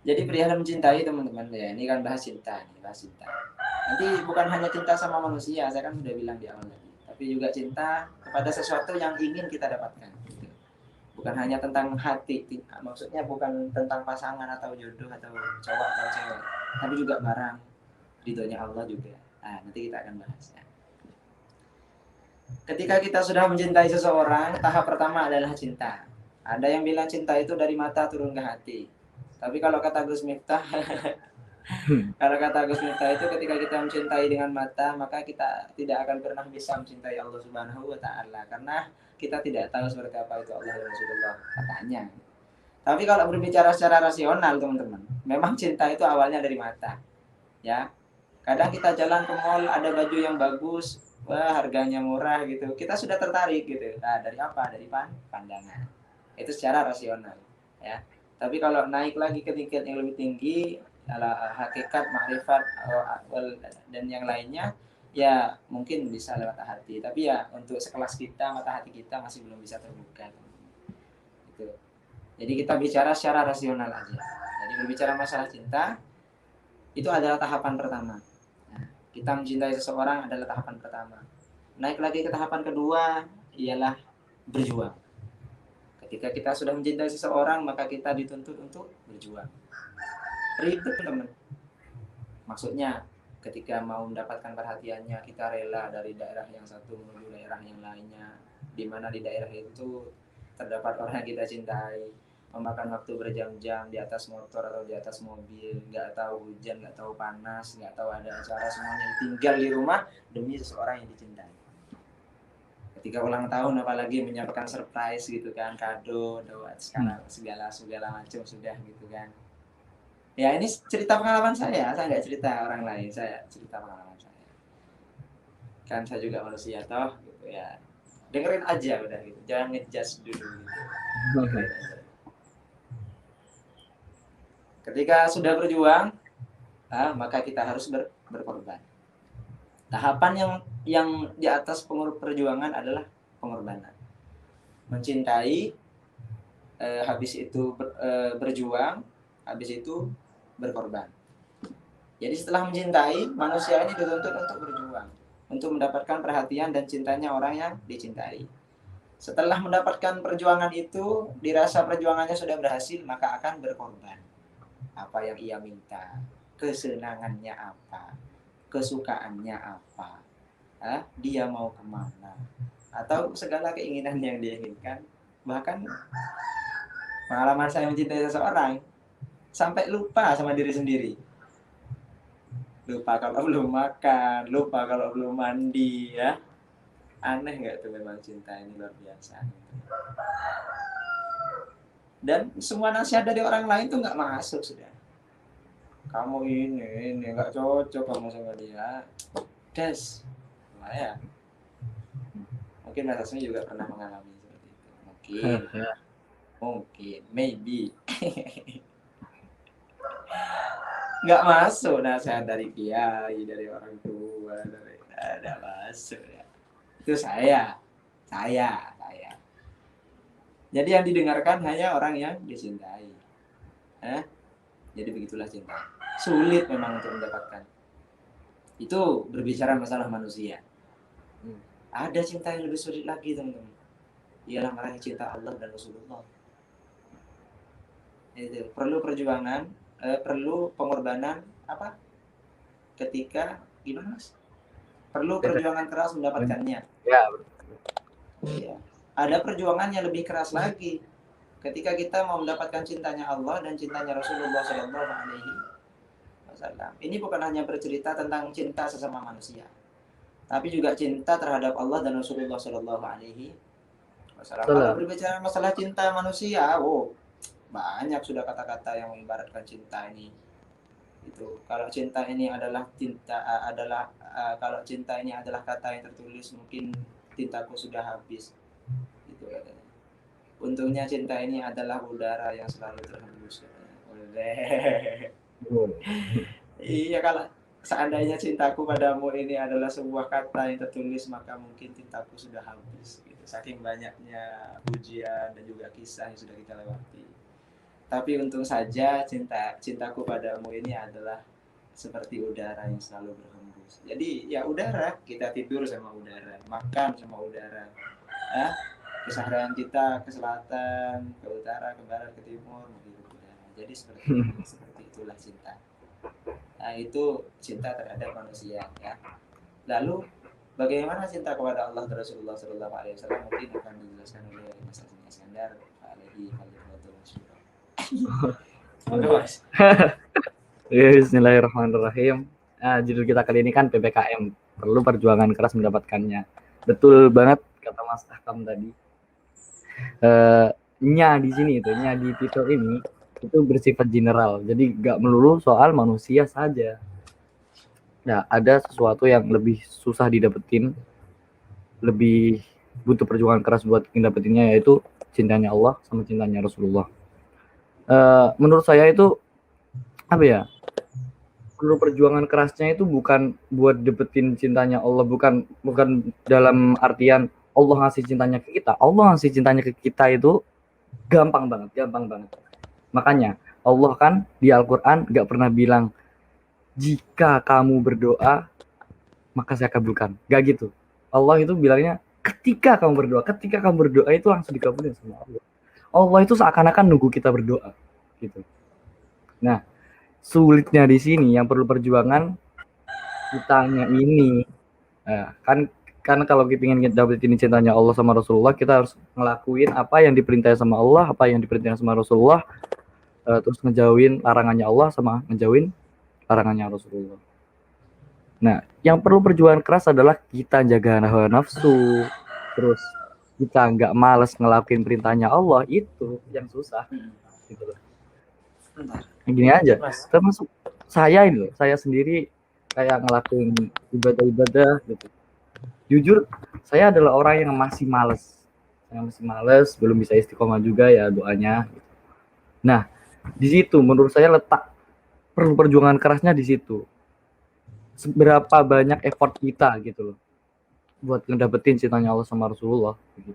Jadi perihal mencintai teman-teman ya, ini kan bahas cinta nih, bahas cinta. Nanti bukan hanya cinta sama manusia, saya kan sudah bilang di awal tadi, tapi juga cinta kepada sesuatu yang ingin kita dapatkan. Gitu. Bukan hanya tentang hati, maksudnya bukan tentang pasangan atau jodoh atau cowok atau cewek, tapi juga barang, ridhonya Allah juga. Nah, nanti kita akan bahas ya. Ketika kita sudah mencintai seseorang, tahap pertama adalah cinta. Ada yang bilang cinta itu dari mata turun ke hati. Tapi kalau kata Gus Miftah, kalau kata Gus Miftah itu ketika kita mencintai dengan mata, maka kita tidak akan pernah bisa mencintai Allah Subhanahu wa taala karena kita tidak tahu seperti apa itu Allah dan Rasulullah katanya. Tapi kalau berbicara secara rasional, teman-teman, memang cinta itu awalnya dari mata. Ya, kadang kita jalan ke mall ada baju yang bagus, wah harganya murah gitu, kita sudah tertarik gitu. Nah, dari apa? Dari pandangan. Itu secara rasional ya. Tapi kalau naik lagi ke tingkat yang lebih tinggi, hakikat, makrifat, dan yang lainnya, ya mungkin bisa lewat hati. Tapi ya untuk sekelas kita, mata hati kita masih belum bisa terbuka. Gitu. Jadi kita bicara secara rasional aja. Jadi berbicara masalah cinta, itu adalah tahapan pertama. Nah, kita mencintai seseorang adalah tahapan pertama. Naik lagi ke tahapan kedua, ialah berjuang. Ketika kita sudah mencintai seseorang, maka kita dituntut untuk berjuang. Ribet, teman. Maksudnya, ketika mau mendapatkan perhatiannya, kita rela dari daerah yang satu menuju daerah yang lainnya, di mana di daerah itu terdapat orang yang kita cintai, memakan waktu berjam-jam di atas motor atau di atas mobil, nggak tahu hujan, nggak tahu panas, nggak tahu ada acara, semuanya tinggal di rumah demi seseorang yang dicintai. Ketika ulang tahun apalagi menyiapkan surprise gitu kan, kado, doa, segala macam sudah gitu kan. Ya ini cerita pengalaman saya nggak cerita orang lain, saya cerita pengalaman saya. Kan saya juga manusia toh, gitu ya. Dengerin aja udah gitu, jangan ngejudge dulu gitu. Dengerin aja. Ketika sudah berjuang, maka kita harus berkorban. Tahapan yang di atas perjuangan adalah pengorbanan. Mencintai, habis itu berjuang, habis itu berkorban. Jadi setelah mencintai, manusia ini dituntut untuk berjuang, untuk mendapatkan perhatian dan cintanya orang yang dicintai. Setelah mendapatkan perjuangan itu, dirasa perjuangannya sudah berhasil, maka akan berkorban. Apa yang ia minta, kesenangannya apa, kesukaannya apa, dia mau kemana, atau segala keinginan yang dia inginkan. Bahkan pengalaman saya mencintai seseorang, sampai lupa sama diri sendiri. Lupa kalau belum makan, lupa kalau belum mandi ya. Aneh nggak tuh, memang cinta ini luar biasa. Dan semua nasihat dari orang lain tuh nggak masuk sudah. Kamu ini nggak cocok kamu sama dia. Des, ya. Mungkin Mas Asmi juga pernah mengalami seperti itu. Mungkin, maybe. Nggak masuk nasihat dari kiai, dari orang tua, dari ada masuk ya. Itu saya. Jadi yang didengarkan hanya orang yang dicintai. Jadi begitulah cinta. Sulit memang untuk mendapatkan. Itu berbicara masalah manusia. Ada cinta yang lebih sulit lagi, teman-teman. Ialah meraih cinta Allah dan Rasulullah. Itu perlu perjuangan, perlu pengorbanan apa? Ketika gimana, Mas? Perlu perjuangan keras mendapatkannya. Ya. Ya. Ada perjuangan yang lebih keras lagi. Ketika kita mau mendapatkan cintanya Allah dan cintanya Rasulullah Shallallahu Alaihi Wasallam. Ini bukan hanya bercerita tentang cinta sesama manusia, tapi juga cinta terhadap Allah dan Rasulullah Shallallahu Alaihi Wasallam. Kalau berbicara masalah cinta manusia, banyak sudah kata-kata yang mengibaratkan cinta ini. Itu kalau cinta ini adalah kalau cinta ini adalah kata yang tertulis, mungkin tintaku sudah habis. Itu katanya. Untungnya cinta ini adalah udara yang selalu terhembus. Iya, kalau seandainya cintaku padamu ini adalah sebuah kata yang tertulis, maka mungkin cintaku sudah habis. Gitu. Saking banyaknya pujian dan juga kisah yang sudah kita lewati. Tapi untung saja cintaku padamu ini adalah seperti udara yang selalu berhembus. Jadi ya udara, kita tidur sama udara, makan sama udara. Ya, keseharian kita ke selatan, ke utara, ke barat, ke timur, menghirup udara. Jadi seperti itulah cinta. Nah, itu cinta terhadap manusia ya. Lalu bagaimana cinta kepada Allah dan Rasulullah Sallallahu Alaihi Wasallam mungkin akan dijelaskan oleh Mas Hasan Iskandar alaihi wasallam. Mas. Bismillahirrahmanirrahim. Judul kita kali ini kan PPKM, perlu perjuangan keras mendapatkannya. Betul banget kata Mas Ahkam tadi. Di sini itu, di titel ini itu bersifat general, jadi nggak melulu soal manusia saja. Nah, ada sesuatu yang lebih susah didapetin, lebih butuh perjuangan keras buat ngedapetinnya, yaitu cintanya Allah sama cintanya Rasulullah. Menurut saya itu apa ya? Perlu perjuangan kerasnya itu bukan buat dapetin cintanya Allah, bukan dalam artian Allah ngasih cintanya ke kita. Allah ngasih cintanya ke kita itu gampang banget. Makanya Allah kan di Al-Quran gak pernah bilang jika kamu berdoa maka saya kabulkan, gak gitu. Allah itu bilangnya ketika kamu berdoa itu langsung dikabulin sama Allah. Allah itu seakan-akan nunggu kita berdoa gitu. Nah, sulitnya di sini yang perlu perjuangan kitanya ini. Kan kalau kita ingin dapetin cintanya Allah sama Rasulullah, kita harus ngelakuin apa yang diperintahkan sama Allah, apa yang diperintahkan sama Rasulullah, terus ngejauhin larangannya Allah sama ngejauhin larangannya Rasulullah. Nah, yang perlu perjuangan keras adalah kita jaga hawa nafsu, terus kita nggak malas ngelakuin perintahnya Allah, itu yang susah gitu loh. Gini aja, termasuk saya ini loh, saya sendiri kayak ngelakuin ibadah gitu. Jujur, saya adalah orang yang masih males, belum bisa istiqomah juga ya doanya. Nah, di situ menurut saya letak perlu perjuangan kerasnya di situ. Seberapa banyak effort kita gitu loh buat ngedapetin cintanya Allah sama Rasulullah gitu.